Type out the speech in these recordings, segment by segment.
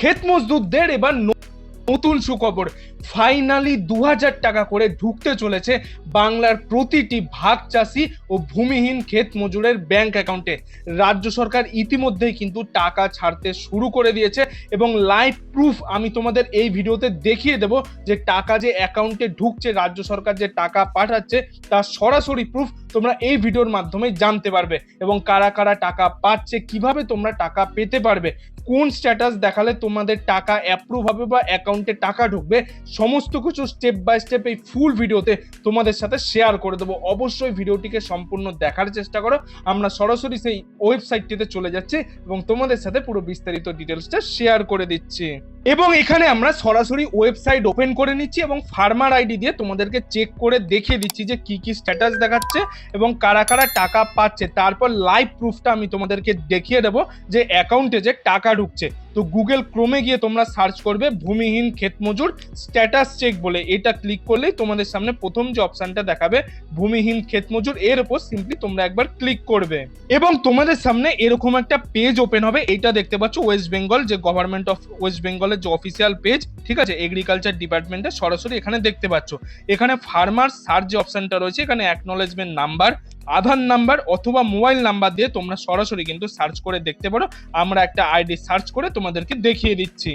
ক্ষেত মজদুরদের এবার নতুন সুখবর, ফাইনালি 2000 টাকা করে ঢুকতে চলেছে বাংলার প্রতিটি ভাগ চাষি ও ভূমিহীন ক্ষেত মজুরের ব্যাংক অ্যাকাউন্টে। রাজ্য সরকার ইতিমধ্যেই কিন্তু টাকা ছাড়তে শুরু করে দিয়েছে এবং লাইভ প্রুফ আমি তোমাদের এই ভিডিওতে দেখিয়ে দেব যে টাকা যে অ্যাকাউন্টে ঢুকছে, রাজ্য সরকার যে টাকা পাঠাচ্ছে তার সরাসরি প্রুফ তোমরা এই ভিডিওর মাধ্যমে জানতে পারবে এবং কারা কারা টাকা পাচ্ছে, কিভাবে তোমরা টাকা পেতে পারবে, কোন স্ট্যাটাস দেখালে তোমাদের টাকা অ্যাপ্রুভ হবে বা অ্যাকাউন্টে টাকা ঢুকবে, সমস্ত কিছু স্টেপ বাই স্টেপ এই ফুল ভিডিওতে তোমাদের সাথে শেয়ার করে দেবো। অবশ্যই ভিডিওটিকে সম্পূর্ণ দেখার চেষ্টা করো। আমরা সরাসরি সেই ওয়েবসাইটটিতে চলে যাচ্ছি এবং তোমাদের সাথে পুরো বিস্তারিত ডিটেলসটা শেয়ার করে দিচ্ছি। এবং এখানে আমরা সরাসরি ওয়েবসাইট ওপেন করে নিচ্ছি এবং ফার্মার আইডি দিয়ে তোমাদেরকে চেক করে দেখিয়ে দিচ্ছি যে কি কি স্ট্যাটাস দেখাচ্ছে এবং কারা কারা টাকা পাচ্ছে। তারপর লাইভ প্রুফটা আমি তোমাদেরকে দেখিয়ে দেবো যে অ্যাকাউন্টে যে টাকা ঢুকছে। তো গুগল ক্রোমে গিয়ে তোমরা সার্চ করবে ভূমিহীন ক্ষেত মজুর স্ট্যাটাস চেক বলে, এটা ক্লিক করলেই তোমাদের সামনে প্রথম যে অপশনটা দেখাবে ভূমিহীন ক্ষেত মজুর, এর উপর সিম্পলি তোমরা একবার ক্লিক করবে এবং তোমাদের সামনে এরকম একটা পেজ ওপেন হবে। এটা দেখতে পাচ্ছ ওয়েস্ট বেঙ্গল, যে গভর্নমেন্ট অফ ওয়েস্ট বেঙ্গলের যে অফিসিয়াল পেজ, ঠিক আছে, এগ্রিকালচার ডিপার্টমেন্টে সরাসরি এখানে দেখতে পাচ্ছ। এখানে ফার্মার সার্চ যে অপশনটা রয়েছে, এখানে অ্যাকনোলেজমেন্ট নাম্বার, আধার নাম্বার অথবা মোবাইল নাম্বার দিয়ে তোমরা সরাসরি কিন্তু সার্চ করে দেখতে পারো। আমরা একটা আইডি সার্চ করে তোমাদেরকে দেখিয়ে দিচ্ছি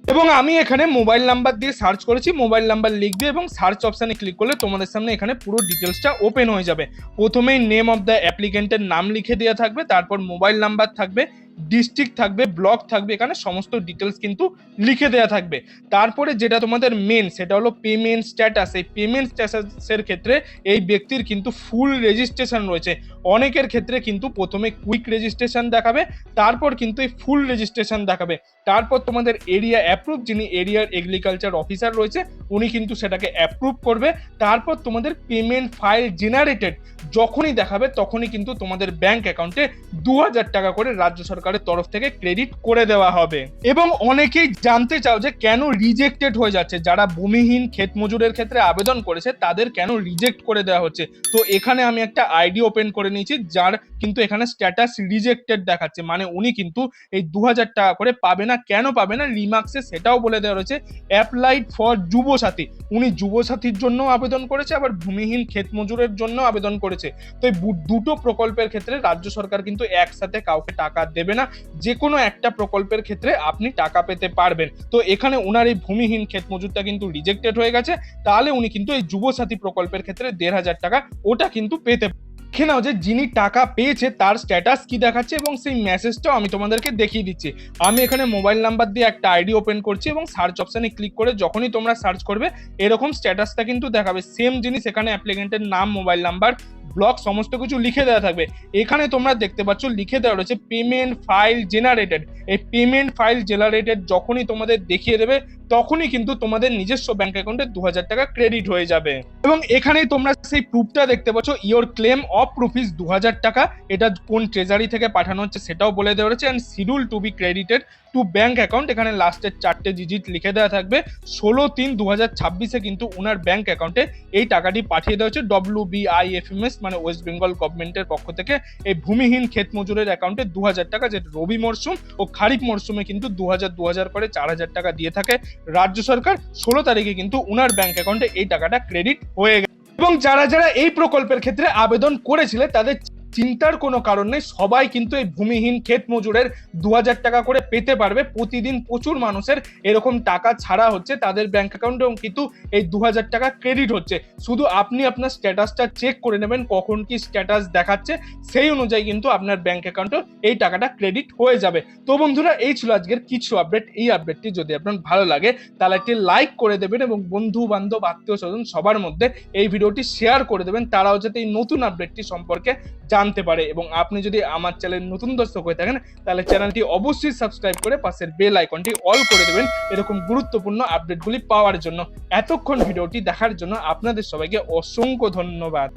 এবং আমি এখানে মোবাইল নাম্বার দিয়ে সার্চ করেছি। মোবাইল নাম্বার লিখবে এবং সার্চ অপশানে ক্লিক করলে তোমাদের সামনে এখানে পুরো ডিটেলসটা ওপেন হয়ে যাবে। প্রথমেই নেম অফ দ্য অ্যাপ্লিকেন্টের নাম লিখে দেওয়া থাকবে, তারপর মোবাইল নাম্বার থাকবে, ডিস্ট্রিক্ট থাকবে, ব্লক থাকবে, এখানে সমস্ত ডিটেলস কিন্তু লিখে দেওয়া থাকবে। তারপরে যেটা তোমাদের মেন, সেটা হলো পেমেন্ট স্ট্যাটাস। এই পেমেন্ট স্ট্যাটাসের ক্ষেত্রে এই ব্যক্তির কিন্তু ফুল রেজিস্ট্রেশন রয়েছে। অনেকের ক্ষেত্রে কিন্তু প্রথমে কুইক রেজিস্ট্রেশন দেখাবে, তারপর কিন্তু এই ফুল রেজিস্ট্রেশন দেখাবে। তারপর তোমাদের এরিয়া অ্যাপ্রুভ, যিনি এরিয়ার এগ্রিকালচার অফিসার রয়েছে উনি কিন্তু সেটাকে অ্যাপ্রুভ করবে। তারপর তোমাদের পেমেন্ট ফাইল জেনারেটেড যখনই দেখাবে তখনই কিন্তু তোমাদের ব্যাংক অ্যাকাউন্টে 2000 টাকা করে রাজ্য সরকারের তরফ থেকে ক্রেডিট করে দেওয়া হবে। এবং অনেকেই জানতে চাও যে কেন রিজেক্টেড হয়ে যাচ্ছে, যারা ভূমিহীন ক্ষেত মজুরের ক্ষেত্রে আবেদন করেছে তাদের কেন রিজেক্ট করে দেওয়া হচ্ছে। তো এখানে আমি একটা আইডি ওপেন করে নিয়েছি, যার কিন্তু এখানে স্ট্যাটাস রিজেক্টেড দেখাচ্ছে, মানে উনি কিন্তু এই 2000 টাকা করে পাবে না। কেন পাবে না, রিমার্কসে সেটাও বলে দেওয়া রয়েছে অ্যাপ্লাইড ফর যুবসাথী, উনি যুবসাথীর জন্য আবেদন করেছে, আবার ভূমিহীন ক্ষেত মজুরের জন্য আবেদন করেছে। তো এই দুটো প্রকল্পের ক্ষেত্রে রাজ্য সরকার কিন্তু একসাথে কাউকে টাকা দেবে না, যে কোনো একটা প্রকল্পের ক্ষেত্রে আপনি টাকা পেতে পারবেন। তো এখানে ওনার এই ভূমিহীন ক্ষেত মজুরটা কিন্তু রিজেক্টেড হয়ে গেছে, তাহলে উনি কিন্তু এই যুবসাথী প্রকল্পের ক্ষেত্রে 1500 টাকা ওটা কিন্তু পেতে। দেখে নাও যে যিনি টাকা পেয়েছে তার স্ট্যাটাস কি দেখাচ্ছে এবং সেই মেসেজটাও আমি তোমাদেরকে দেখিয়ে দিচ্ছি। আমি এখানে মোবাইল নাম্বার দিয়ে একটা আইডি ওপেন করছি এবং সার্চ অপশনে ক্লিক করে যখনই তোমরা সার্চ করবে এরকম স্ট্যাটাসটা কিন্তু দেখাবে। সেম জিনিস এখানে অ্যাপ্লিকেন্টের নাম, মোবাইল নাম্বার, ব্লক সমস্ত কিছু লিখে দেওয়া থাকবে। এখানে তোমরা দেখতে পাচ্ছ লিখে দেওয়া রয়েছে পেমেন্ট ফাইল জেনারেটেড। এই পেমেন্ট ফাইল জেনারেটেড যখনই তোমাদের দেখিয়ে দেবে তখনই কিন্তু তোমাদের নিজস্ব ব্যাংক অ্যাকাউন্টে 2000 টাকা ক্রেডিট হয়ে যাবে। এবং এখানেই তোমরা সেই প্রুফটা দেখতে পাচ্ছ, ইওর ক্লেম অফ রুপিস 2000 টাকা, এটা কোন ট্রেজারি থেকে পাঠানো হচ্ছে সেটাও বলে দেওয়া রয়েছে। And schedule to be credited to bank account, এখানে লাস্টের 4টে ডিজিট লিখে দেওয়া থাকবে। 16/3/2026 কিন্তু ওনার ব্যাংক অ্যাকাউন্টে এই টাকাটি পাঠিয়ে দেওয়া হচ্ছে WBIFMS, মানে ওয়েস্ট বেঙ্গল গভর্নমেন্টের পক্ষ থেকে এই ভূমিহীন ক্ষেত মজুরের অ্যাকাউন্টে 2000 টাকা, যেটা রবি মরশুম ও খারিফ মরশুমে কিন্তু 2000 করে 4000 টাকা দিয়ে থাকে রাজ্য সরকার। 16 তারিখে কিন্তু ওনার ব্যাংক অ্যাকাউন্টে এই টাকাটা ক্রেডিট হয়ে গেছে। এবং যারা যারা এই প্রকল্পের ক্ষেত্রে আবেদন করেছিলে তাদের চিন্তার কোনো কারণ নেই, সবাই কিন্তু এই ভূমিহীন ক্ষেত মজুরের 2000 টাকা করে পেতে পারবে। প্রতিদিন প্রচুর মানুষের এরকম টাকা ছাড়া হচ্ছে তাদের ব্যাংক অ্যাকাউন্টেও কিন্তু এই 2000 টাকা ক্রেডিট হচ্ছে। শুধু আপনি আপনার স্ট্যাটাসটা চেক করে নেবেন কখন কি স্ট্যাটাস দেখাচ্ছে, সেই অনুযায়ী কিন্তু আপনার ব্যাংক অ্যাকাউন্টে এই টাকাটা ক্রেডিট হয়ে যাবে। তো বন্ধুরা, এই ছিল আজকের কিছু আপডেট। এই আপডেটটি যদি আপনার ভালো লাগে তাহলে একটি লাইক করে দেবেন এবং বন্ধু বান্ধব, আত্মীয় স্বজন সবার মধ্যে এই ভিডিওটি শেয়ার করে দেবেন, তারাও যাতে এই নতুন আপডেটটি সম্পর্কে জানতে পারে। এবং আপনি যদি আমার চ্যানেল নতুন দর্শক হয়ে থাকেন তাহলে চ্যানেলটি অবশ্যই সাবস্ক্রাইব করে পাশের বেল আইকনটি অল করে দেবেন এরকম গুরুত্বপূর্ণ আপডেটগুলি পাওয়ার জন্য। এতক্ষণ ভিডিওটি দেখার জন্য আপনাদের সবাইকে অসংখ্য ধন্যবাদ।